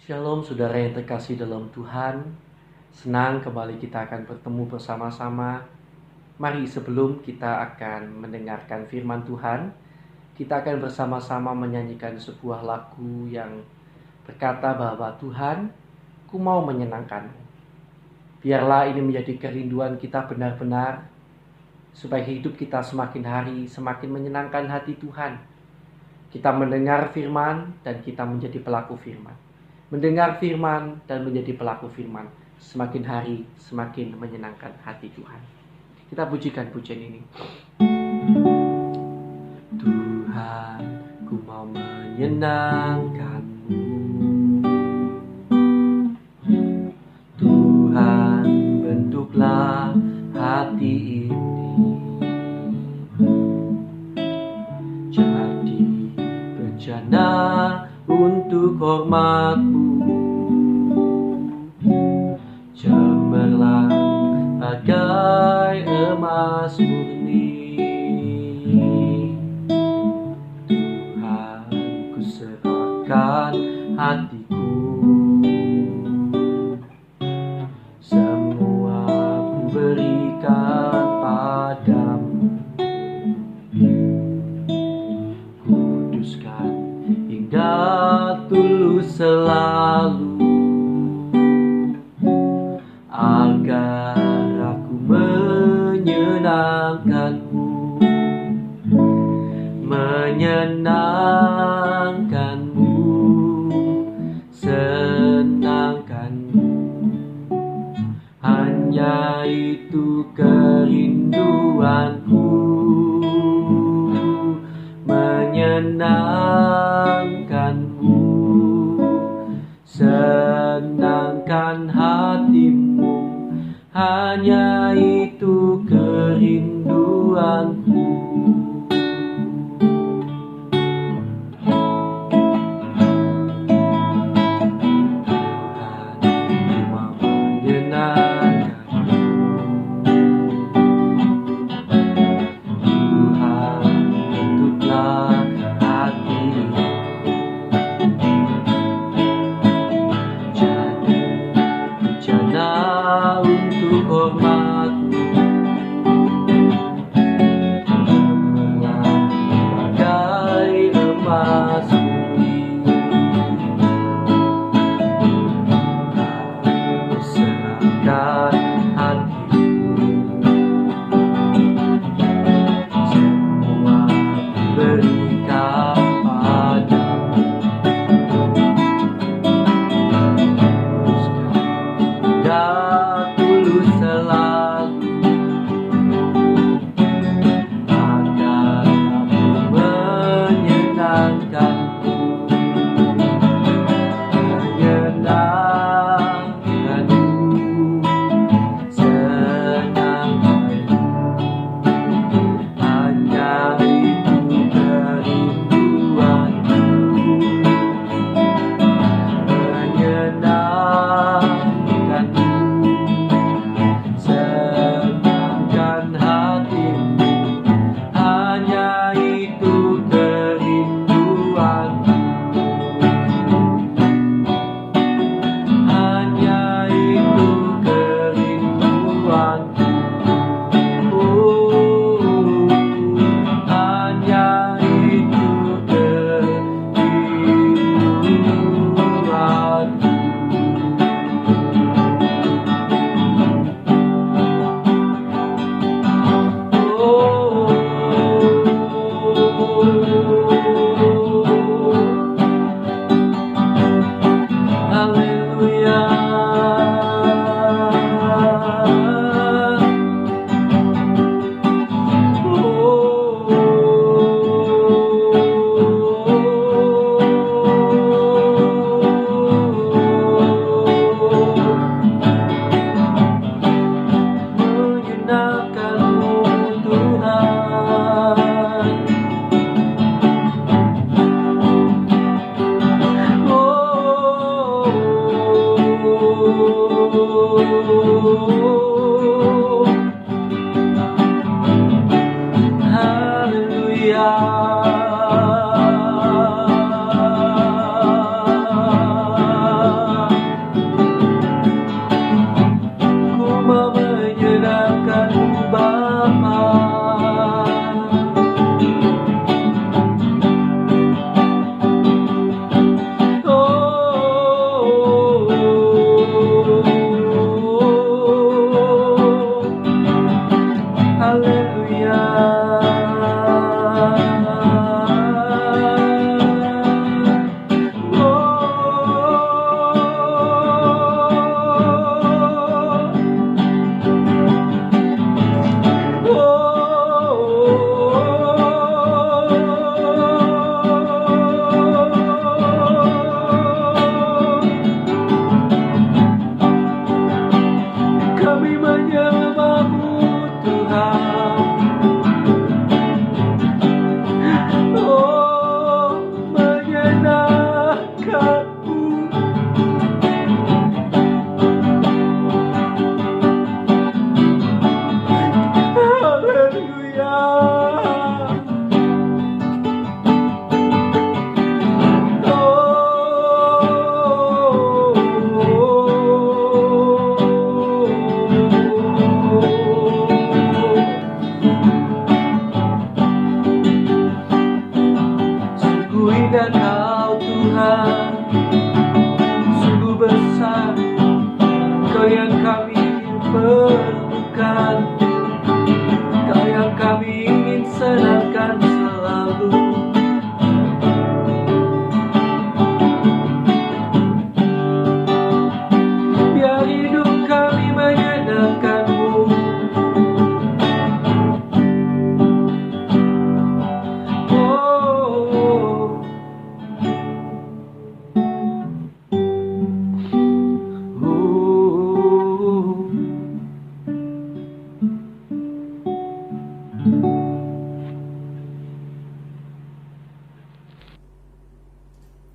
Shalom saudara yang terkasih dalam Tuhan. Senang kembali kita akan bertemu bersama-sama. Mari sebelum kita akan mendengarkan firman Tuhan, kita akan bersama-sama menyanyikan sebuah lagu yang berkata bahwa Tuhan, ku mau menyenangkanmu. Biarlah ini menjadi kerinduan kita benar-benar, supaya hidup kita semakin hari semakin menyenangkan hati Tuhan. Kita mendengar firman dan kita menjadi pelaku firman. Mendengar firman dan menjadi pelaku firman, semakin hari semakin menyenangkan hati Tuhan. Kita pujikan pujian ini. Tuhan, ku mau menyenangkan-Mu. Tuhan, bentuklah hati ini jadi bejana untuk hormat-Mu. Cemerlang bagai emas murni. Tuhan, ku serahkan hatiku, semua ku berikan padamu. Kuduskan hingga tulus selalu, agar aku menyenangkan-Mu, menyenangkan-Mu, senangkan-Mu. Hanya itu kerinduanku, menyenangkan-Mu, senangkan hatimu. Hanya itu kerinduanku. Tuhan, ku mau menyenangkan-Mu. Tuhan, bentuklah hatiku jadi bejana untuk hormat-Mu. Tuhan, sungguh besar Kau yang kami perlukan, Kau yang kami ingin senangkan selalu. Biar hidup kami menyenangkan-Mu.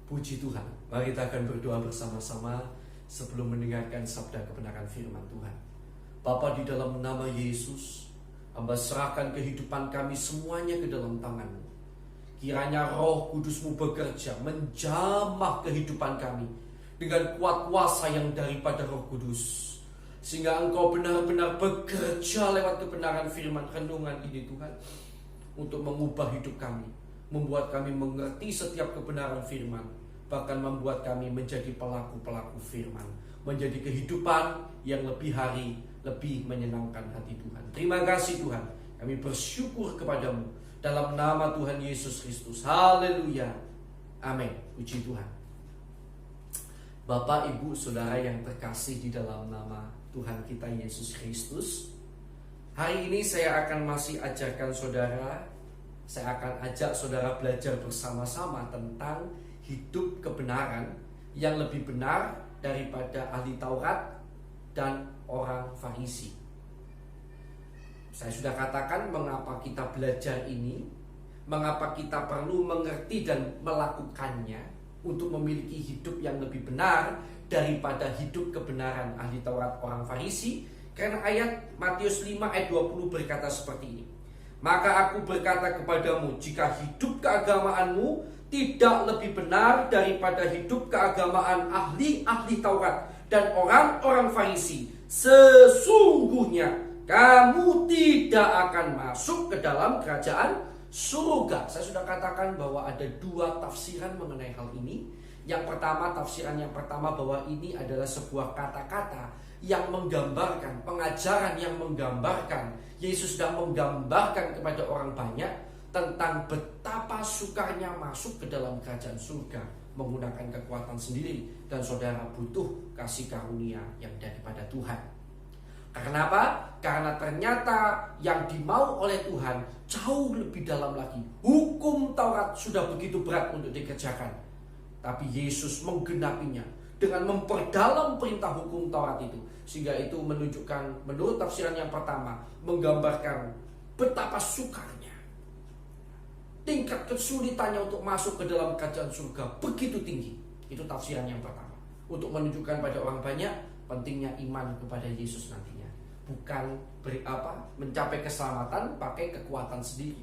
Puji Tuhan, mari kita akan berdoa bersama-sama sebelum mendengarkan sabda kebenaran firman Tuhan. Bapa, di dalam nama Yesus, Hamba serahkan kehidupan kami semuanya ke dalam tangan-Mu. Kiranya Roh Kudus-Mu bekerja, menjamah kehidupan kami dengan kuat kuasa yang daripada Roh Kudus, sehingga Engkau benar-benar bekerja lewat kebenaran firman renungan ini Tuhan, untuk mengubah hidup kami, membuat kami mengerti setiap kebenaran firman, bahkan membuat kami menjadi pelaku-pelaku firman, menjadi kehidupan yang lebih hari, lebih menyenangkan hati Tuhan. Terima kasih Tuhan, kami bersyukur kepadamu dalam nama Tuhan Yesus Kristus. Haleluya, amin. Puji Tuhan. Bapak, Ibu, Saudara yang terkasih di dalam nama Tuhan kita Yesus Kristus, hari ini saya akan masih ajarkan saudara, saya akan ajak saudara belajar bersama-sama tentang hidup kebenaran yang lebih benar daripada ahli Taurat dan orang Farisi. Saya sudah katakan mengapa kita belajar ini, mengapa kita perlu mengerti dan melakukannya untuk memiliki hidup yang lebih benar daripada hidup kebenaran ahli Taurat orang Farisi. Karena ayat Matius 5 ayat 20 berkata seperti ini. Maka aku berkata kepadamu, jika hidup keagamaanmu tidak lebih benar daripada hidup keagamaan ahli-ahli Taurat dan orang-orang Farisi, sesungguhnya kamu tidak akan masuk ke dalam kerajaan surga. Saya sudah katakan bahwa ada dua tafsiran mengenai hal ini. Yang pertama, tafsiran yang pertama bahwa ini adalah sebuah kata-kata yang menggambarkan, pengajaran yang menggambarkan, Yesus sedang menggambarkan kepada orang banyak tentang betapa sukarnya masuk ke dalam kerajaan surga menggunakan kekuatan sendiri, dan saudara butuh kasih karunia yang daripada Tuhan. Karena apa? Karena ternyata yang dimau oleh Tuhan jauh lebih dalam lagi. Hukum Taurat sudah begitu berat untuk dikerjakan, tapi Yesus menggenapinya dengan memperdalam perintah hukum Taurat itu, sehingga itu menunjukkan, menurut tafsiran yang pertama, menggambarkan betapa sukarnya, tingkat kesulitannya untuk masuk ke dalam kerajaan surga begitu tinggi. Itu tafsiran yang pertama, untuk menunjukkan pada orang banyak pentingnya iman kepada Yesus nantinya, bukan mencapai keselamatan pakai kekuatan sendiri.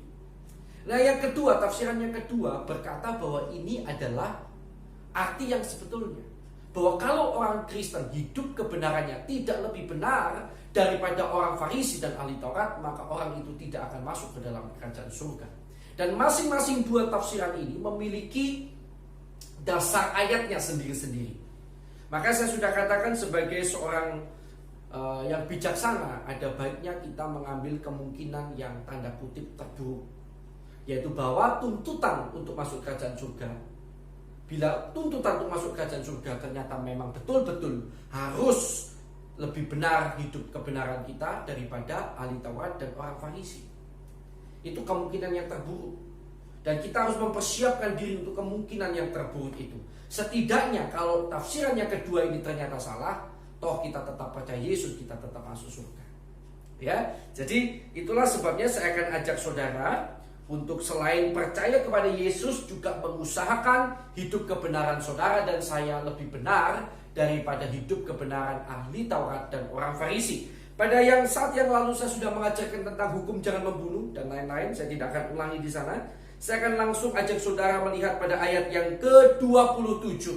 Nah, yang kedua, tafsiran yang kedua berkata bahwa ini adalah arti yang sebetulnya, bahwa kalau orang Kristen hidup kebenarannya tidak lebih benar daripada orang Farisi dan ahli Taurat, maka orang itu tidak akan masuk ke dalam kerajaan surga. Dan masing-masing dua tafsiran ini memiliki dasar ayatnya sendiri-sendiri. Maka saya sudah katakan sebagai seorang yang bijaksana, ada baiknya kita mengambil kemungkinan yang tanda kutip terburuk, yaitu bahwa tuntutan untuk masuk kerajaan surga, bila tuntutan untuk masuk kerajaan surga ternyata memang betul-betul harus lebih benar hidup kebenaran kita daripada ahli Taurat dan orang Farisi, itu kemungkinan yang terburuk. Dan kita harus mempersiapkan diri untuk kemungkinan yang terburuk itu. Setidaknya kalau tafsiran yang kedua ini ternyata salah, toh kita tetap percaya Yesus, kita tetap masuk surga. Ya, jadi itulah sebabnya saya akan ajak saudara untuk selain percaya kepada Yesus, juga mengusahakan hidup kebenaran saudara dan saya lebih benar daripada hidup kebenaran ahli Taurat dan orang Farisi. Pada yang saat yang lalu saya sudah mengajarkan tentang hukum jangan membunuh dan lain-lain, saya tidak akan ulangi di sana. Saya akan langsung ajak saudara melihat pada ayat yang ke-27.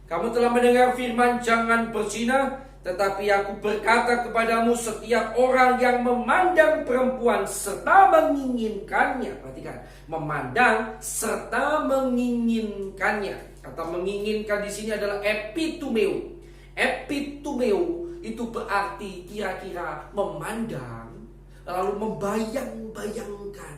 Kamu telah mendengar firman jangan berzina, tetapi aku berkata kepadamu, setiap orang yang memandang perempuan serta menginginkannya, perhatikan, memandang serta menginginkannya, Kata menginginkan di sini adalah epitumeo. Epitumeo itu berarti kira-kira memandang, lalu membayang-bayangkan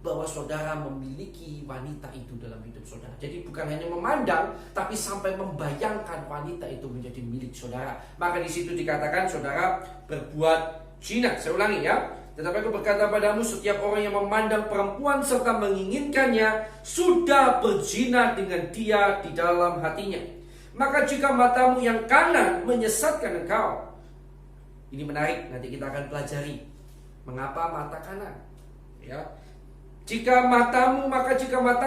bahwa saudara memiliki wanita itu dalam hidup saudara. Jadi bukan hanya memandang, tapi sampai membayangkan wanita itu menjadi milik saudara. Maka di situ dikatakan saudara berbuat zina. Saya ulangi ya. Tetapi aku berkata padamu, setiap orang yang memandang perempuan serta menginginkannya sudah berzina dengan dia di dalam hatinya. Maka jika matamu yang kanan menyesatkan engkau. Ini menarik, nanti kita akan pelajari mengapa mata kanan. Ya. Jika matamu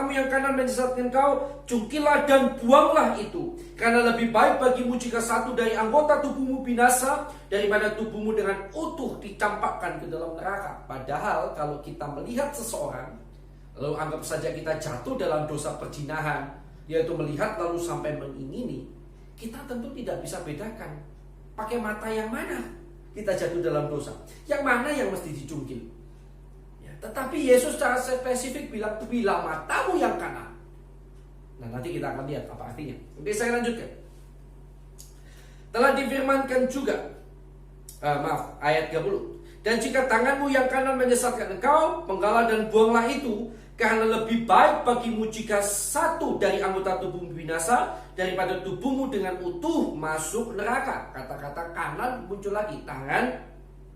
yang kanan menyesatkan engkau, cungkilah dan buanglah itu. Karena lebih baik bagimu jika satu dari anggota tubuhmu binasa daripada tubuhmu dengan utuh dicampakkan ke dalam neraka. Padahal kalau kita melihat seseorang, lalu anggap saja kita jatuh dalam dosa perzinahan, yaitu melihat lalu sampai mengingini, kita tentu tidak bisa bedakan pakai mata yang mana kita jatuh dalam dosa, yang mana yang mesti dicungkil. Tetapi Yesus secara spesifik bilang, bila matamu yang kanan. Nah, nanti kita akan lihat apa artinya. Oke, saya lanjutkan. Telah difirmankan juga, ayat 30. Dan jika tanganmu yang kanan menyesatkan engkau, penggalah dan buanglah itu, karena lebih baik bagimu jika satu dari anggota tubuhmu binasa daripada tubuhmu dengan utuh masuk neraka. Kata-kata kanan muncul lagi, tangan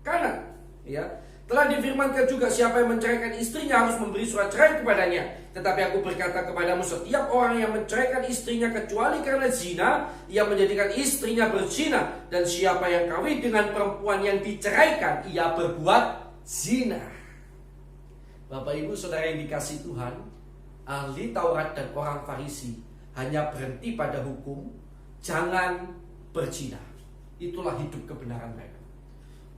kanan. Ya. Telah difirmankan juga, siapa yang menceraikan istrinya harus memberi surat cerai kepadanya. Tetapi aku berkata kepadamu, setiap orang yang menceraikan istrinya kecuali karena zina, ia menjadikan istrinya berzina. Dan siapa yang kawin dengan perempuan yang diceraikan, ia berbuat zina. Bapak ibu saudara yang dikasihi Tuhan, ahli Taurat dan orang Farisi hanya berhenti pada hukum jangan berzina. Itulah hidup kebenaran mereka.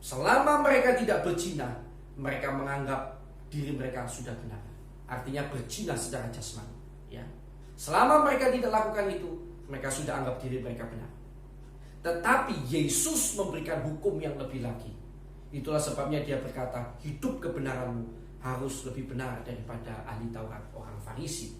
Selama mereka tidak berzina, mereka menganggap diri mereka sudah benar. Artinya berzina secara jasmani. Ya. Selama mereka tidak lakukan itu, mereka sudah anggap diri mereka benar. Tetapi Yesus memberikan hukum yang lebih lagi. Itulah sebabnya dia berkata, hidup kebenaranmu harus lebih benar daripada ahli Taurat orang Farisi.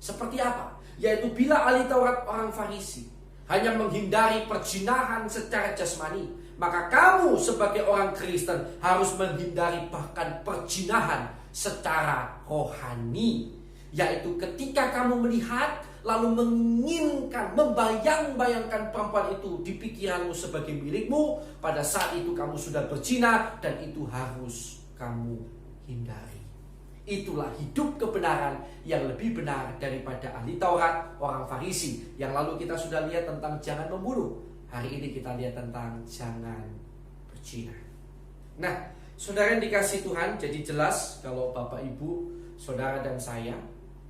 Seperti apa? Yaitu bila ahli Taurat orang Farisi hanya menghindari perzinahan secara jasmani, maka kamu sebagai orang Kristen harus menghindari bahkan perzinahan secara rohani. Yaitu ketika kamu melihat lalu menginginkan, membayang-bayangkan perempuan itu di pikiranmu sebagai milikmu, pada saat itu kamu sudah berzina dan itu harus kamu hindari. Itulah hidup kebenaran yang lebih benar daripada ahli Taurat orang Farisi. Yang lalu kita sudah lihat tentang jangan membunuh. Hari ini kita lihat tentang jangan berzina. Nah, saudara yang dikasihi Tuhan, jadi jelas kalau Bapak Ibu, saudara dan saya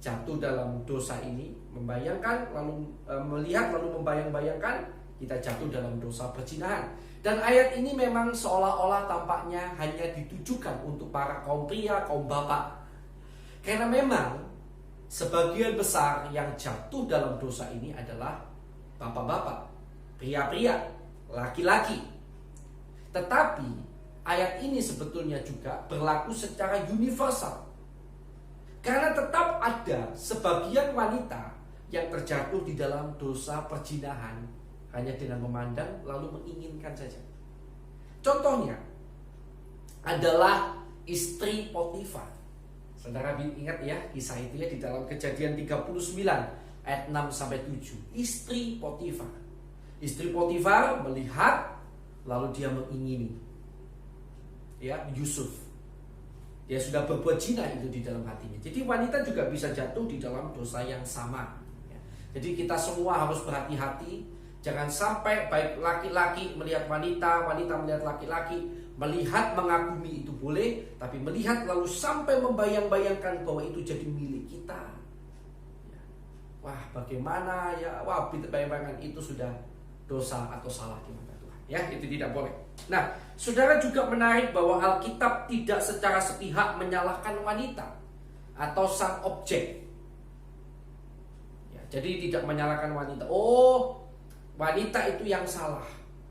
jatuh dalam dosa ini, membayangkan lalu melihat lalu membayang-bayangkan, kita jatuh dalam dosa perzinahan. Dan ayat ini memang seolah-olah tampaknya hanya ditujukan untuk para kaum pria, kaum bapak. Karena memang sebagian besar yang jatuh dalam dosa ini adalah bapak-bapak, pria-pria, laki-laki. Tetapi ayat ini sebetulnya juga berlaku secara universal. Karena tetap ada sebagian wanita yang terjatuh di dalam dosa perzinahan hanya dengan memandang lalu menginginkan saja. Contohnya adalah istri Potifar. Saudara ingat ya kisah itu ya di dalam Kejadian 39 ayat 6 sampai 7. Istri Potifar. Istri Potifar melihat lalu dia mengingini ya Yusuf. Dia sudah berbuat zina itu di dalam hatinya. Jadi wanita juga bisa jatuh di dalam dosa yang sama. Jadi kita semua harus berhati-hati. Jangan sampai baik laki-laki melihat wanita, wanita melihat laki-laki. Melihat mengagumi itu boleh, tapi melihat lalu sampai membayang-bayangkan bahwa itu jadi milik kita. Wah bagaimana ya, wah bayang-bayangkan itu sudah dosa atau salah di mata Tuhan. Ya itu tidak boleh. Nah saudara juga menarik bahwa Alkitab tidak secara sepihak menyalahkan wanita atau sang objek. Ya, jadi tidak menyalahkan wanita. Oh wanita itu yang salah.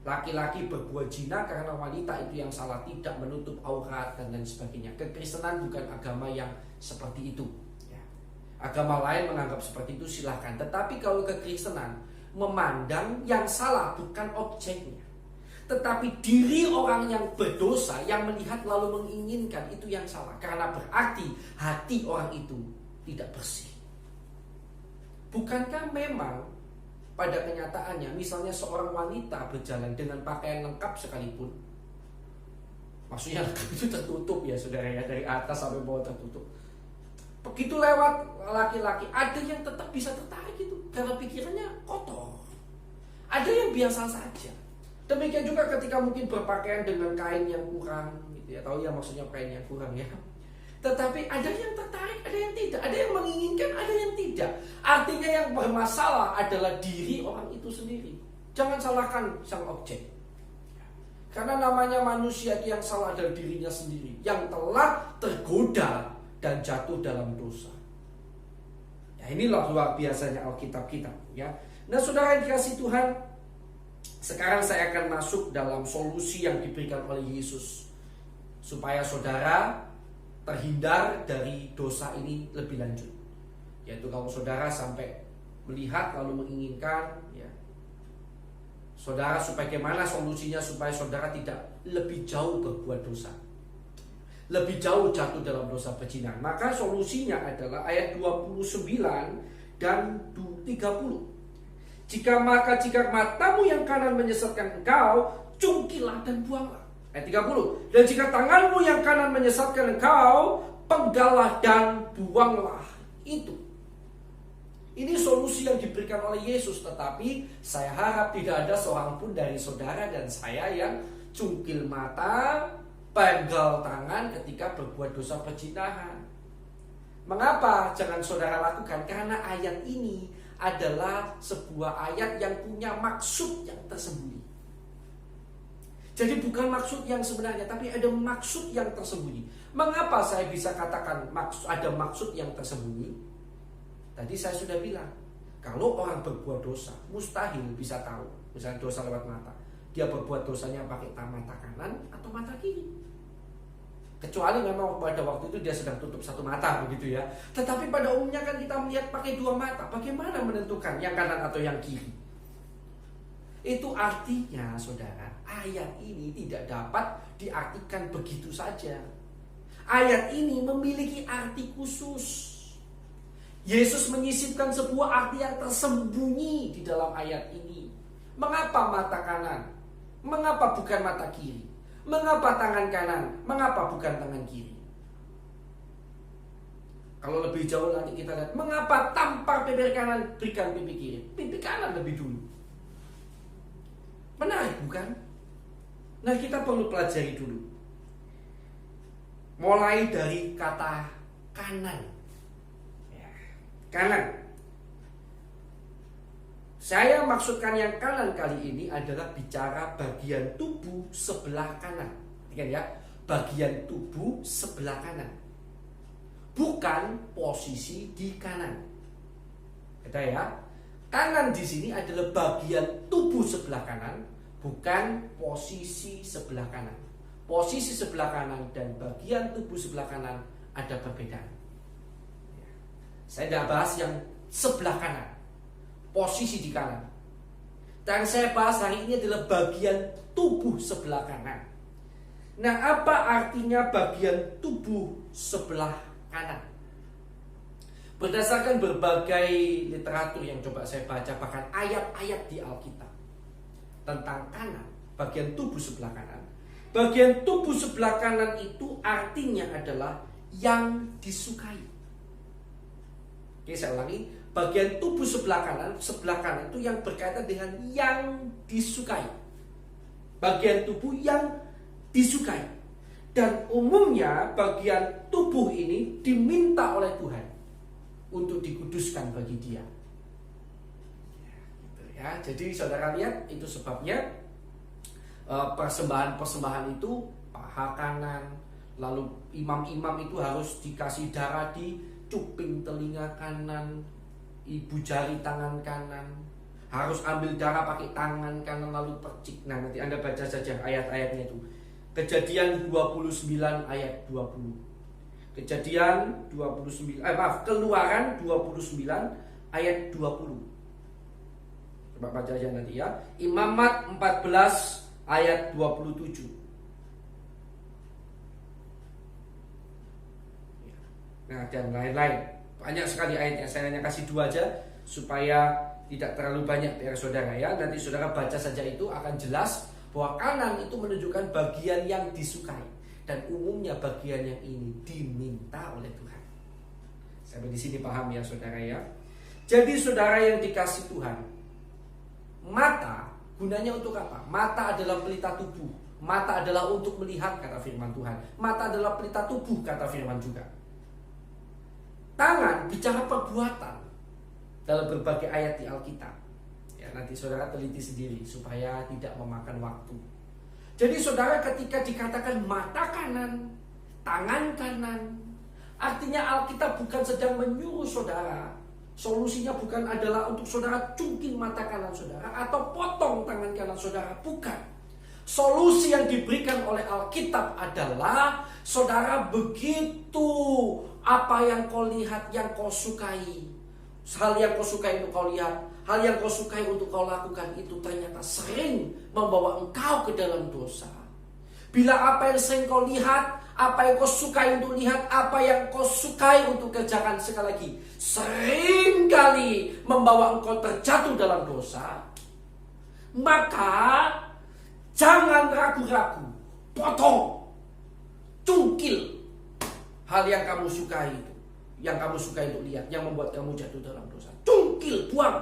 Laki-laki berbuat zina karena wanita itu yang salah, tidak menutup aurat dan lain sebagainya. Kekristenan bukan agama yang seperti itu. Ya. Agama lain menganggap seperti itu, silahkan. Tetapi kalau kekristenan memandang yang salah bukan objeknya, tetapi diri orang yang berdosa yang melihat lalu menginginkan, itu yang salah. Karena berarti hati orang itu tidak bersih. Bukankah memang pada kenyataannya misalnya seorang wanita berjalan dengan pakaian lengkap sekalipun, maksudnya lengkap itu tertutup ya saudara ya, dari atas sampai bawah tertutup, begitu lewat laki-laki ada yang tetap bisa tertarik itu karena pikirannya kotor. Ada yang biasa saja. Demikian juga ketika mungkin berpakaian dengan kain yang kurang gitu ya, tahu ya maksudnya kain yang kurang ya. Tetapi ada yang tertarik, ada yang tidak, ada yang menginginkan, ada yang tidak. Artinya yang bermasalah adalah diri orang itu sendiri. Jangan salahkan sang objek. Karena namanya manusia yang salah adalah dirinya sendiri, yang telah tergoda dan jatuh dalam dosa. Ya, inilah luar biasanya Alkitab kita ya. Nah saudara yang dikasihi Tuhan, sekarang saya akan masuk dalam solusi yang diberikan oleh Yesus supaya saudara terhindar dari dosa ini lebih lanjut. Yaitu kalau saudara sampai melihat lalu menginginkan ya, saudara supaya bagaimana solusinya supaya saudara tidak lebih jauh berbuat dosa, lebih jauh jatuh dalam dosa perzinahan. Maka solusinya adalah ayat 29 dan 30. Jika matamu yang kanan menyesatkan engkau, cungkilah dan buanglah. Ayat 30. Dan jika tanganmu yang kanan menyesatkan engkau, penggallah dan buanglah itu. Ini solusi yang diberikan oleh Yesus. Tetapi saya harap tidak ada seorang pun dari saudara dan saya yang cungkil mata, penggal tangan ketika berbuat dosa perzinahan. Mengapa jangan saudara lakukan? Karena ayat ini adalah sebuah ayat yang punya maksud yang tersembunyi. Jadi bukan maksud yang sebenarnya, tapi ada maksud yang tersembunyi. Mengapa saya bisa katakan ada maksud yang tersembunyi? Tadi saya sudah bilang, kalau orang berbuat dosa, mustahil bisa tahu. Misalnya dosa lewat mata, dia berbuat dosanya pakai mata kanan atau mata kiri. Kecuali memang pada waktu itu dia sedang tutup satu mata begitu ya. Tetapi pada umumnya kan kita melihat pakai dua mata. Bagaimana menentukan yang kanan atau yang kiri? Itu artinya saudara, ayat ini tidak dapat diartikan begitu saja. Ayat ini memiliki arti khusus. Yesus menyisipkan sebuah arti yang tersembunyi di dalam ayat ini. Mengapa mata kanan? Mengapa bukan mata kiri? Mengapa tangan kanan? Mengapa bukan tangan kiri? Kalau lebih jauh nanti kita lihat, mengapa tampar pipi kanan berikan pipi kiri? Pipi kanan lebih dulu. Menarik bukan? Nah kita perlu pelajari dulu. Mulai dari kata kanan ya, kanan. Saya maksudkan yang kanan kali ini adalah bicara bagian tubuh sebelah kanan. Ingat ya, bagian tubuh sebelah kanan, bukan posisi di kanan. Kita ya, kanan di sini adalah bagian tubuh sebelah kanan, bukan posisi sebelah kanan. Posisi sebelah kanan dan bagian tubuh sebelah kanan ada perbedaan. Saya tidak bahas yang sebelah kanan, posisi di kanan. Dan saya bahas hari ini adalah bagian tubuh sebelah kanan. Nah, apa artinya bagian tubuh sebelah kanan? Berdasarkan berbagai literatur yang coba saya baca, bahkan ayat-ayat di Alkitab tentang kanan, bagian tubuh sebelah kanan. Bagian tubuh sebelah kanan itu artinya adalah yang disukai. Oke, saya ulangi. Bagian tubuh sebelah kanan itu yang berkaitan dengan yang disukai. Bagian tubuh yang disukai. Dan umumnya bagian tubuh ini diminta oleh Tuhan untuk dikuduskan bagi dia. Ya, jadi saudara lihat itu sebabnya persembahan itu paha kanan, lalu imam-imam itu harus dikasih darah di cuping telinga kanan, ibu jari tangan kanan, harus ambil darah pakai tangan kanan lalu percik. Nah, nanti Anda baca saja ayat-ayatnya itu. Kejadian 29 ayat 20. Kejadian 29, Keluaran 29 ayat 20. Coba baca aja nanti ya. Imamat 14 ayat 27. Nah, dan lain-lain. Banyak sekali ayatnya. Saya hanya kasih 2 aja supaya tidak terlalu banyak biar saudara ya. Nanti saudara baca saja itu akan jelas bahwa kanan itu menunjukkan bagian yang disukai. Dan umumnya bagian yang ini diminta oleh Tuhan. Sampai di sini paham ya saudara ya. Jadi saudara yang dikasih Tuhan, mata gunanya untuk apa? Mata adalah pelita tubuh. Mata adalah untuk melihat, kata firman Tuhan. Mata adalah pelita tubuh, kata firman juga. Tangan bicara perbuatan dalam berbagai ayat di Alkitab. Ya, nanti saudara teliti sendiri supaya tidak memakan waktu. Jadi saudara ketika dikatakan mata kanan, tangan kanan, artinya Alkitab bukan sedang menyuruh saudara. Solusinya bukan adalah untuk saudara cungkil mata kanan saudara atau potong tangan kanan saudara, bukan. Solusi yang diberikan oleh Alkitab adalah saudara begitu apa yang kau lihat, yang kau sukai, hal yang kau sukai untuk kau lihat, hal yang kau sukai untuk kau lakukan itu ternyata sering membawa engkau ke dalam dosa. Bila apa yang sering kau lihat, apa yang kau sukai untuk lihat, apa yang kau sukai untuk kerjakan, sekali lagi, sering kali membawa engkau terjatuh dalam dosa, maka jangan ragu-ragu, potong, cungkil hal yang kamu sukai itu, yang kamu sukai untuk lihat, yang membuat kamu jatuh dalam dosa. Cungkil, buang.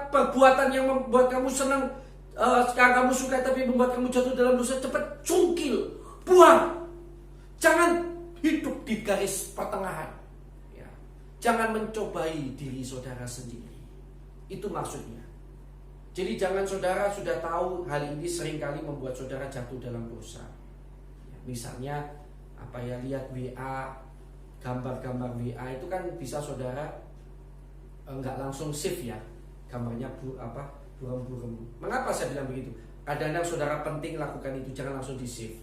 Perbuatan yang membuat kamu senang, sekarang kamu suka tapi membuat kamu jatuh dalam dosa, cepat cungkil, buang. Jangan hidup di garis pertengahan ya. Jangan mencobai diri saudara sendiri. Itu maksudnya. Jadi jangan saudara sudah tahu hal ini seringkali membuat saudara jatuh dalam dosa ya, misalnya lihat WA, gambar-gambar WA itu kan bisa saudara nggak langsung save ya, gambarnya buram-buram. Mengapa saya bilang begitu? Kadang-kadang saudara penting lakukan itu, jangan langsung di save,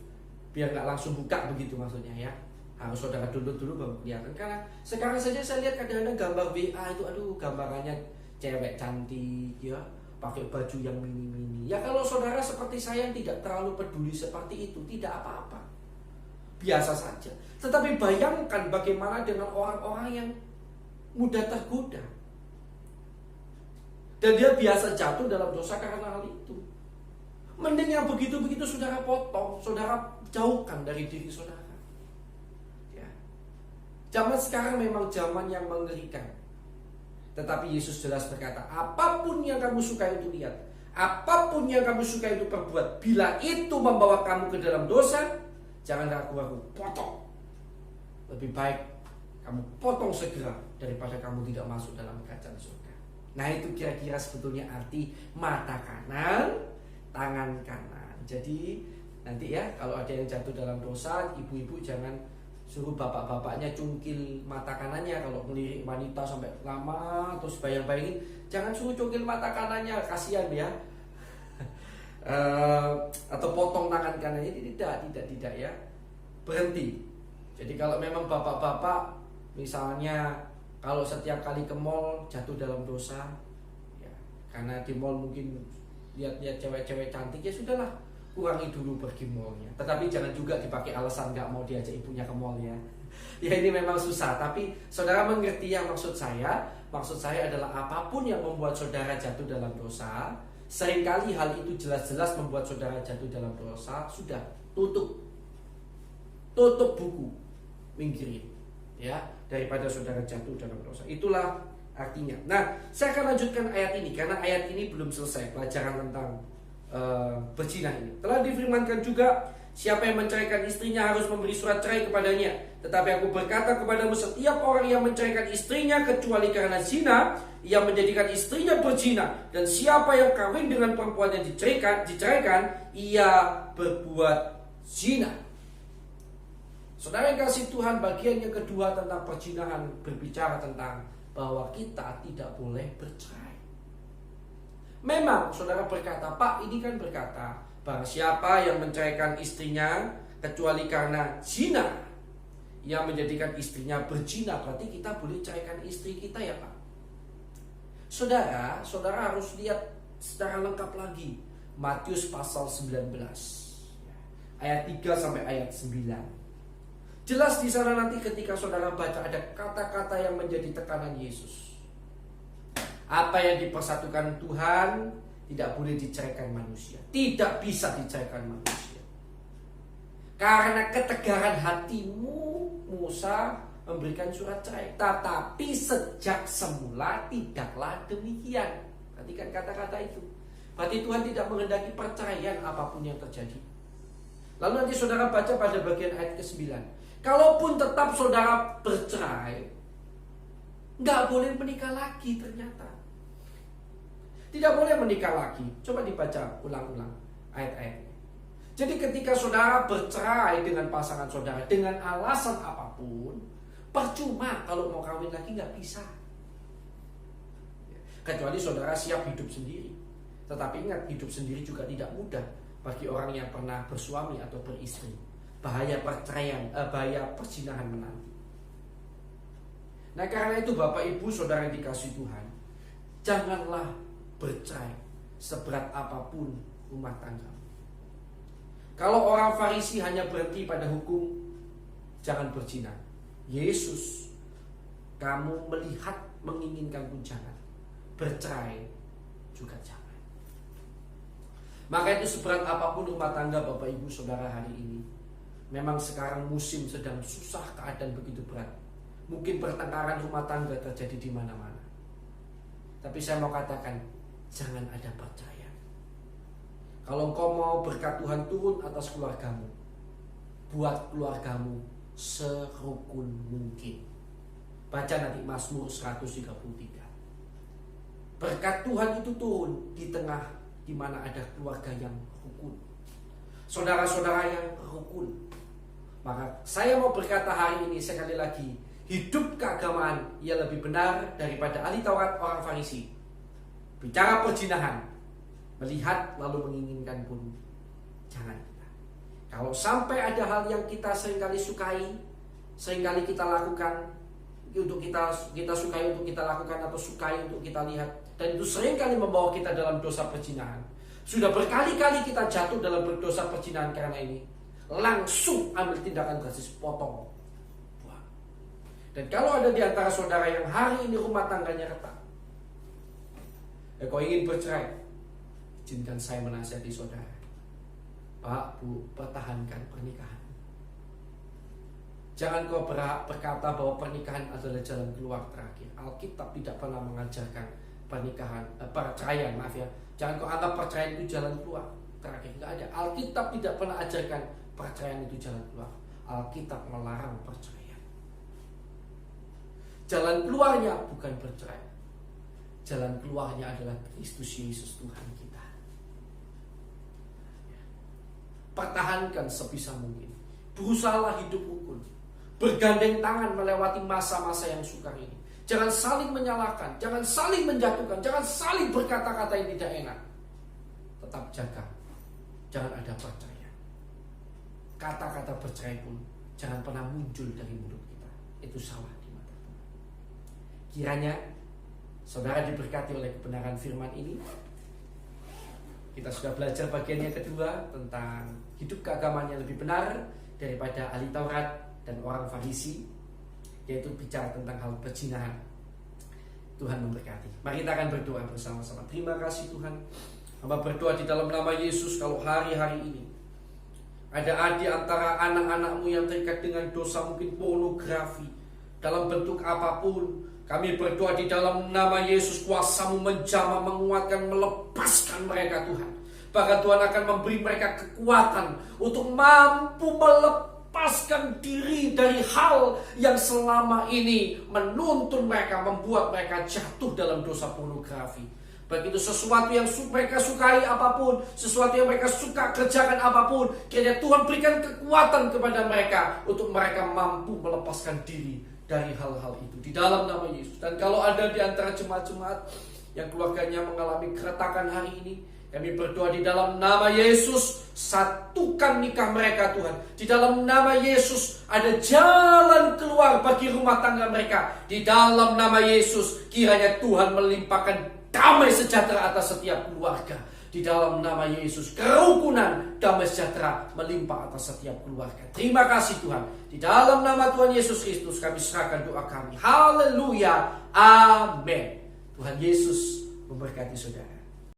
biar nggak langsung buka begitu maksudnya ya. Harus saudara download dulu baru kelihatan. Karena sekarang saja saya lihat kadang-kadang gambar WA itu, gambarannya cewek cantik ya, pakai baju yang mini-mini. Ya kalau saudara seperti saya yang tidak terlalu peduli seperti itu, tidak apa-apa, biasa saja. Tetapi bayangkan bagaimana dengan orang-orang yang mudah tergoda dan dia biasa jatuh dalam dosa karena hal itu. Mending yang begitu-begitu saudara potong, saudara jauhkan dari diri saudara ya. Zaman sekarang memang zaman yang mengerikan, tetapi Yesus jelas berkata, apapun yang kamu sukai untuk lihat, apapun yang kamu sukai untuk perbuat, bila itu membawa kamu ke dalam dosa, jangan ragu-ragu, potong. Lebih baik kamu potong segera daripada kamu tidak masuk dalam kerajaan surga. Nah itu kira-kira sebetulnya arti mata kanan, tangan kanan. Jadi nanti ya kalau ada yang jatuh dalam dosa, ibu-ibu jangan suruh bapak-bapaknya cungkil mata kanannya. Kalau melirik wanita sampai lama terus bayang-bayangin, jangan suruh cungkil mata kanannya, kasihan ya. Atau potong tangan kanannya, tidak ya. Berhenti. Jadi kalau memang bapak-bapak misalnya kalau setiap kali ke mall jatuh dalam dosa ya, karena di mall mungkin lihat-lihat cewek-cewek cantik, ya sudahlah, kurangi dulu pergi mallnya. Tetapi jangan juga dipakai alasan gak mau diajak ibunya ke mall ya. Ya ini memang susah, tapi saudara mengerti yang maksud saya. Maksud saya adalah apapun yang membuat saudara jatuh dalam dosa, seringkali hal itu jelas-jelas membuat saudara jatuh dalam dosa, sudah tutup buku, minggirin ya, daripada saudara jatuh dalam dosa. Itulah artinya. Nah, saya akan lanjutkan ayat ini karena ayat ini belum selesai pelajaran tentang berzina ini. Telah difirmankan juga, siapa yang menceraikan istrinya harus memberi surat cerai kepadanya. Tetapi aku berkata kepadamu, setiap orang yang menceraikan istrinya kecuali karena zina, ia menjadikan istrinya berzina. Dan siapa yang kawin dengan perempuan yang diceraikan, ia berbuat zina. Saudara yang kasih Tuhan, bagian yang kedua tentang perzinahan berbicara tentang bahwa kita tidak boleh bercerai. Memang saudara berkata, Pak ini kan berkata bahwa siapa yang menceraikan istrinya Kecuali karena zina yang menjadikan istrinya berzina, berarti kita boleh ceraikan istri kita ya Pak. Saudara harus lihat secara lengkap lagi Matius pasal 19 ayat 3 sampai ayat 9. Jelas di sana nanti ketika saudara baca ada kata-kata yang menjadi tekanan Yesus. Apa yang dipersatukan Tuhan tidak boleh diceraikan manusia. Tidak bisa diceraikan manusia. Karena ketegaran hatimu Musa memberikan surat cerai. Tetapi sejak semula tidaklah demikian. Perhatikan kata-kata itu. Berarti Tuhan tidak menghendaki perceraian apapun yang terjadi. Lalu nanti saudara baca pada bagian ayat ke-9. Kalaupun tetap saudara bercerai, nggak boleh menikah lagi ternyata. Tidak boleh menikah lagi. Coba dibaca ulang-ulang ayat-ayatnya. Jadi ketika saudara bercerai dengan pasangan saudara dengan alasan apapun, percuma kalau mau kawin lagi nggak bisa. Kecuali saudara siap hidup sendiri. Tetapi ingat, hidup sendiri juga tidak mudah bagi orang yang pernah bersuami atau beristri. Bahaya perceraian, bahaya perzinahan menanti. Nah karena itu Bapak Ibu saudara yang dikasihi Tuhan, janganlah bercerai seberat apapun rumah tangga. Kalau orang Farisi hanya berhenti pada hukum jangan berzina, Yesus, kamu melihat menginginkan pun jangan, bercerai juga jangan. Maka itu seberat apapun rumah tangga Bapak Ibu saudara hari ini, memang sekarang musim sedang susah, keadaan begitu berat. Mungkin pertengkaran rumah tangga terjadi di mana-mana. Tapi saya mau katakan, jangan ada perceraian. Kalau engkau mau berkat Tuhan turun atas keluargamu, buat keluargamu serukun mungkin. Baca nanti Mazmur 133. Berkat Tuhan itu turun di tengah di mana ada keluarga yang rukun, saudara-saudara yang rukun. Maka saya mau berkata hari ini sekali lagi, hidup keagamaan ia lebih benar daripada ahli Taurat orang Farisi. Bicara perzinahan, melihat lalu menginginkan pun jangan. Kalau sampai ada hal yang kita seringkali sukai, seringkali kita lakukan, untuk kita sukai untuk kita lakukan atau sukai untuk kita lihat, dan itu seringkali membawa kita dalam dosa perzinahan. Sudah berkali-kali kita jatuh dalam berdosa perzinahan karena ini. Langsung ambil tindakan drastis, potong, buang. Dan kalau ada di antara saudara yang hari ini rumah tangganya retak, kau ingin bercerai, izinkan saya menasihati saudara, Pak, Bu, pertahankan pernikahan. Jangan kau berkata bahwa pernikahan adalah jalan keluar terakhir. Alkitab tidak pernah mengajarkan perceraian, maaf ya. Jangan kau anggap perceraian itu jalan keluar terakhir. Tidak ada. Alkitab tidak pernah ajarkan perceraian itu jalan keluar. Alkitab melarang perceraian. Jalan keluarnya bukan bercerai. Jalan keluarnya adalah Kristus Yesus Tuhan kita. Pertahankan sebisa mungkin. Berusahalah hidup rukun. Bergandeng tangan melewati masa-masa yang sukar ini. Jangan saling menyalahkan, jangan saling menjatuhkan, jangan saling berkata-kata yang tidak enak. Tetap jaga, jangan ada perceraian. Kata-kata bercerai pun jangan pernah muncul dari mulut kita. Itu salah di mata Tuhan. Kiranya saudara diberkati oleh kebenaran firman ini. Kita sudah belajar bagian yang kedua tentang hidup keagamaan yang lebih benar daripada ahli Taurat dan orang Farisi, yaitu bicara tentang hal perzinahan. Tuhan memberkati. Mari kita akan berdoa bersama-sama. Terima kasih Tuhan. Hamba berdoa di dalam nama Yesus, kalau hari-hari ini ada di antara anak-anakmu yang terikat dengan dosa, mungkin pornografi dalam bentuk apapun, kami berdoa di dalam nama Yesus, kuasa-Mu menjamah, menguatkan, melepaskan mereka Tuhan. Bahkan Tuhan akan memberi mereka kekuatan untuk mampu melepaskan diri dari hal yang selama ini menuntun mereka, membuat mereka jatuh dalam dosa pornografi. Baik itu sesuatu yang mereka sukai apapun, sesuatu yang mereka suka kerjakan apapun, kiranya Tuhan berikan kekuatan kepada mereka untuk mereka mampu melepaskan diri dari hal-hal itu di dalam nama Yesus. Dan kalau ada di antara jemaat-jemaat yang keluarganya mengalami keretakan hari ini, Kami berdoa di dalam nama Yesus, satukan nikah mereka Tuhan. Di dalam nama Yesus ada jalan keluar bagi rumah tangga mereka. Di dalam nama Yesus kiranya Tuhan melimpahkan damai sejahtera atas setiap keluarga. Di dalam nama Yesus kerukunan damai sejahtera melimpah atas setiap keluarga. Terima kasih Tuhan. Di dalam nama Tuhan Yesus Kristus kami serahkan doa kami. Haleluya. Amin. Tuhan Yesus memberkati saudara.